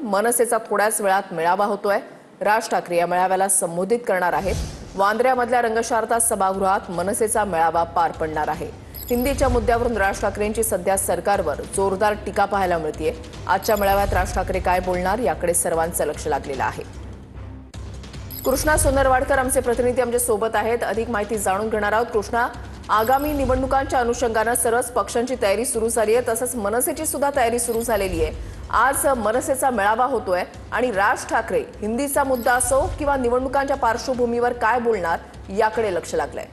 मनसेचा थोड्याच वेळात मेळावा होतोय। राज ठाकरे या मेळाव्याला संबोधित करणार आहेत। वांद्र्यामधल्या रंगशारदा सभागृहात मनसेचा मेळावा पार पडणार आहे। हिंदीच्या मुद्द्यावरून राज ठाकरेंची सध्या सरकारवर जोरदार टीका पाहायला मिळतेय। आजच्या मेळाव्यात राज ठाकरे काय बोलणार याकडे सर्वांचं लक्ष लागलेलं आहे। कृष्णा सोनरवाडकर आमचे प्रतिनिधी आमच्या सोबत आहेत, अधिक माहिती जाणून घेणार आहोत। कृष्णा, आगामी निवडणुकांच्या अनुषंगाने सर्वच पक्षांची तयारी सुरू झाली आहे, तसंच मनसेची सुद्धा तयारी सुरू झालेली आहे। आज मनसेचा मेळावा होतोय आणि राज ठाकरे हिंदीचा मुद्दा असो किंवा निवडणुकांच्या पार्श्वभूमीवर काय बोलणार याकडे लक्ष लागलंय।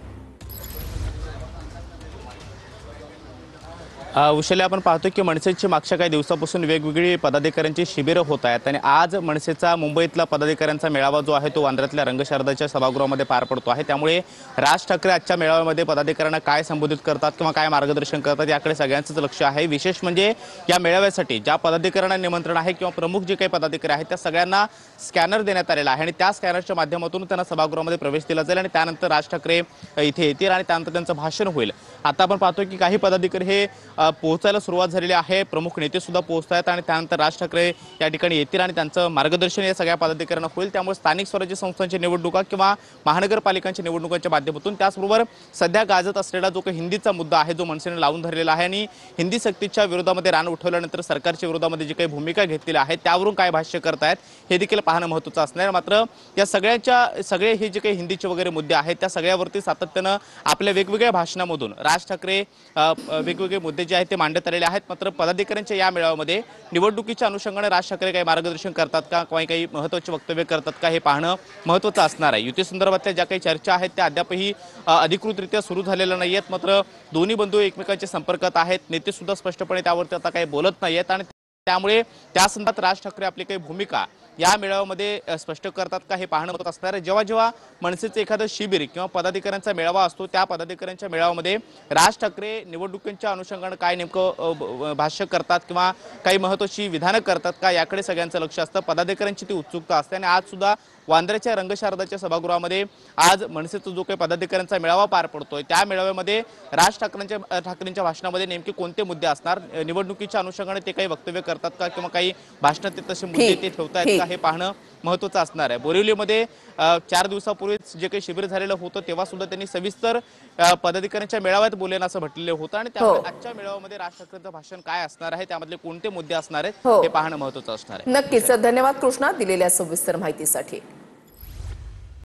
उशले आपण पाहतो की मनसेची मागच्या काही दिवसापासून वेगवेगळी पदाधिकाऱ्यांची शिबिरं होत आहेत आणि आज मनसेचा मुंबईतला पदाधिकाऱ्यांचा मेळावा जो आहे तो वांद्र्यातल्या रंगशारदाच्या सभागृहामध्ये पार पडतो आहे। त्यामुळे राज ठाकरे आजच्या मेळाव्यामध्ये पदाधिकाऱ्यांना काय संबोधित करतात किंवा काय मार्गदर्शन करतात याकडे सगळ्यांचंच लक्ष आहे। विशेष म्हणजे या मेळाव्यासाठी ज्या पदाधिकाऱ्यांना निमंत्रण आहे किंवा प्रमुख जे काही पदाधिकारी आहेत त्या सगळ्यांना स्कॅनर देण्यात आलेला आहे आणि त्या स्कॅनरच्या माध्यमातून त्यांना सभागृहामध्ये प्रवेश दिला जाईल आणि त्यानंतर राज ठाकरे इथे येतील आणि त्यानंतर त्यांचं भाषण होईल। आता आपण पाहतो की काही पदाधिकारी हे पोहोचायला सुरुवात झालेली आहे, प्रमुख नेते सुद्धा पोहोचत आहेत आणि त्यानंतर राज ठाकरे या ठिकाणी येतील आणि त्यांचं मार्गदर्शन या सगळ्या पदाधिकाऱ्यांना होईल। त्यामुळे स्थानिक स्वराज्य संस्थांच्या निवडणुका किंवा महानगरपालिकांच्या निवडणुकांच्या माध्यमातून त्याचबरोबर सध्या गाजत असलेला जो काही हिंदीचा मुद्दा आहे जो मनसेने लावून धरलेला आहे आणि हिंदी सक्तीच्या विरोधामध्ये रान उठवल्यानंतर सरकारच्या विरोधामध्ये जी काही भूमिका घेतलेली आहे त्यावरून काय भाष्य करतायत हे देखील पाहणं महत्त्वाचं असणार। मात्र या सगळे हे जे काही हिंदीचे वगैरे मुद्दे आहेत त्या सगळ्यावरती सातत्यानं आपल्या वेगवेगळ्या भाषणामधून राज ठाकरे वेगवेगळे मुद्दे जे आहेत ते मांडत आलेले आहेत। मात्र पदाधिकाऱ्यांच्या या मेळाव्यामध्ये निवडणुकीच्या अनुषंगाने राज ठाकरे काही मार्गदर्शन करतात का, काही महत्त्वाचे वक्तव्य करतात का हे पाहणं महत्त्वाचं असणार आहे। युती संदर्भातल्या ज्या काही चर्चा आहेत त्या अद्यापही अधिकृतरित्या सुरू झालेल्या नाही आहेत। मात्र दोन्ही बंधू एकमेकांच्या संपर्कात आहेत, नेते सुद्धा स्पष्टपणे त्यावरती आता काही बोलत नाहीयेत आणि त्यामुळे त्या संदर्भात राज ठाकरे आपली काही भूमिका या मेळाव्यामध्ये स्पष्ट करतात का हे पाहणं होत असणार आहे। जेव्हा मनसेचं एखादं शिबिर किंवा पदाधिकाऱ्यांचा मेळावा असतो त्या पदाधिकाऱ्यांच्या मेळाव्यामध्ये राज ठाकरे निवडणुकीच्या अनुषंगाने काय नेमकं भाष्य करतात किंवा काही महत्त्वाची विधानं करतात का याकडे सगळ्यांचं लक्ष असतं। पदाधिकाऱ्यांची ती उत्सुकता असते आणि आज सुद्धा वांद्र्याच्या रंगशारदाच्या सभागृहामध्ये आज मनसेचा जो काही पदाधिकाऱ्यांचा मेळावा पार पडतोय त्या मेळाव्यामध्ये राज ठाकरेंच्या भाषणामध्ये नेमके कोणते मुद्दे असणार, निवडणुकीच्या अनुषंगाने ते काही वक्तव्य करतात का किंवा काही भाषणात तसे मुद्दे ते ठेवतायत का हे पाहणं महत्त्वाचं असणार आहे। बोरिवलीमध्ये 4 दिवसापूर्वीच जे काही शिबिर झालेलं होतं तेव्हा सुद्धा त्यांनी सविस्तर पदाधिकाऱ्यांच्या मेळाव्यात बोलेन असं म्हटलेलं होतं आणि त्यामुळे आजच्या मेळाव्यामध्ये राज ठाकरेंचं भाषण काय असणार आहे, त्यामधले कोणते मुद्दे असणार आहेत हे पाहणं महत्त्वाचं असणार आहे। नक्कीच, धन्यवाद कृष्णा दिलेल्या सविस्तर माहितीसाठी।